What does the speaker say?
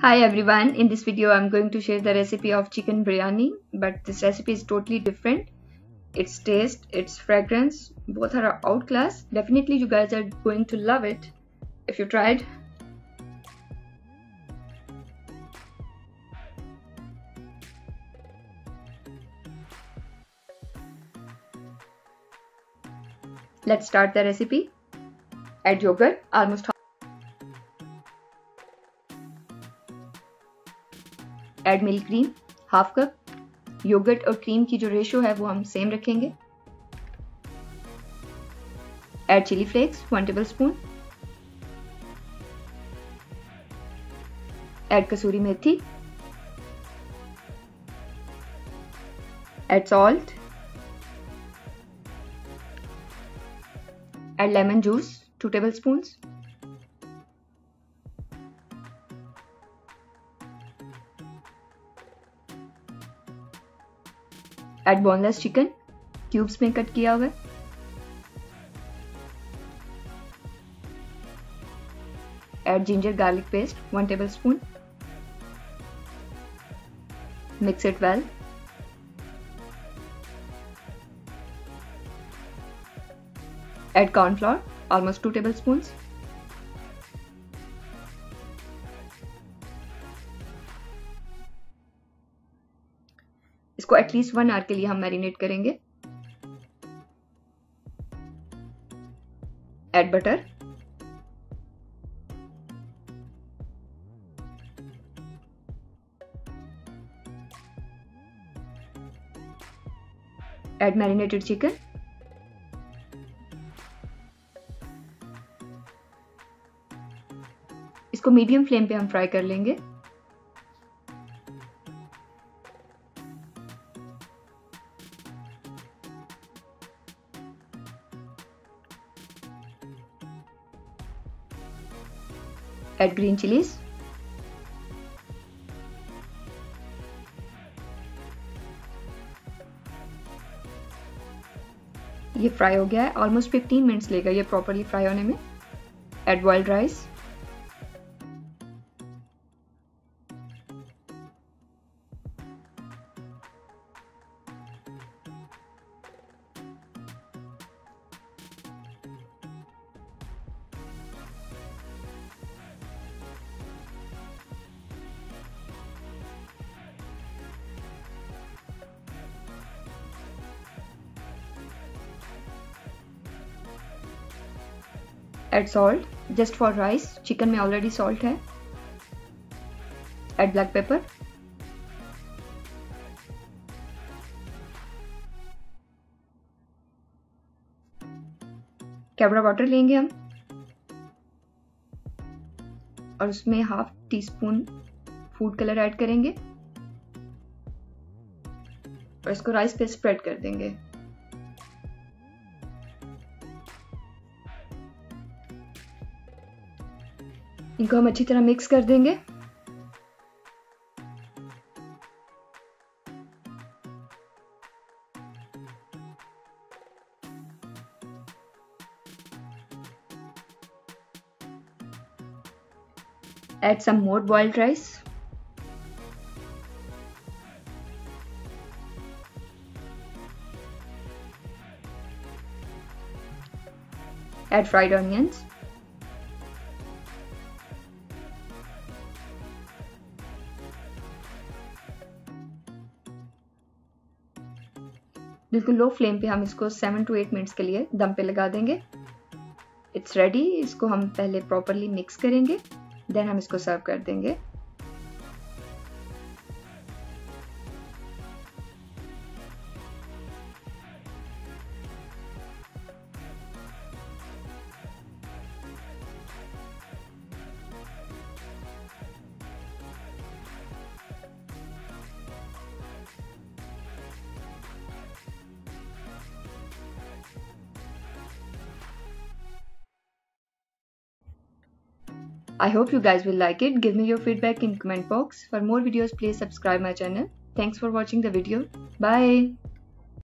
Hi everyone, in this video I'm going to share the recipe of chicken biryani, but this recipe is totally different. Its taste, its fragrance, both are outclass. Definitely you guys are going to love it if you tried. Let's start the recipe. Add yogurt, almost half. Add milk cream, half cup. Yogurt और cream की जो ratio है वो हम same रखेंगे. Add chili flakes, 1 tablespoon. Add kasuri methi. Add salt. Add lemon juice, 2 tablespoons. Add boneless chicken, cubes में cut किया हुआ. Add ginger garlic paste, 1 tablespoon. Mix it well. Add corn flour, almost 2 tablespoons. इसको at least 1 our के लिए हम marinate करेंगे. Add butter. Add marinated chicken. इसको medium flame पे हम फ्राई कर लेंगे. Add green chilies. ये फ्राई हो गया है. ऑलमोस्ट 15 मिनट्स लेगा ये प्रॉपरली फ्राई होने में. Add boiled rice. Add salt just for rice. Chicken में ऑलरेडी सॉल्ट है. Add black pepper. कैवड़ा वाटर लेंगे हम और उसमें half tea spoon food colour add करेंगे और इसको राइस पे स्प्रेड कर देंगे. इनको हम अच्छी तरह मिक्स कर देंगे. Add some more boiled rice. Add fried onions. बिल्कुल लो फ्लेम पे हम इसको 7 to 8 मिनट्स के लिए दम पे लगा देंगे. It's ready. इसको हम पहले प्रॉपरली मिक्स करेंगे, देन हम इसको सर्व कर देंगे. I hope you guys will like it. Give me your feedback in comment box. For more videos, please subscribe my channel. Thanks for watching the video. Bye.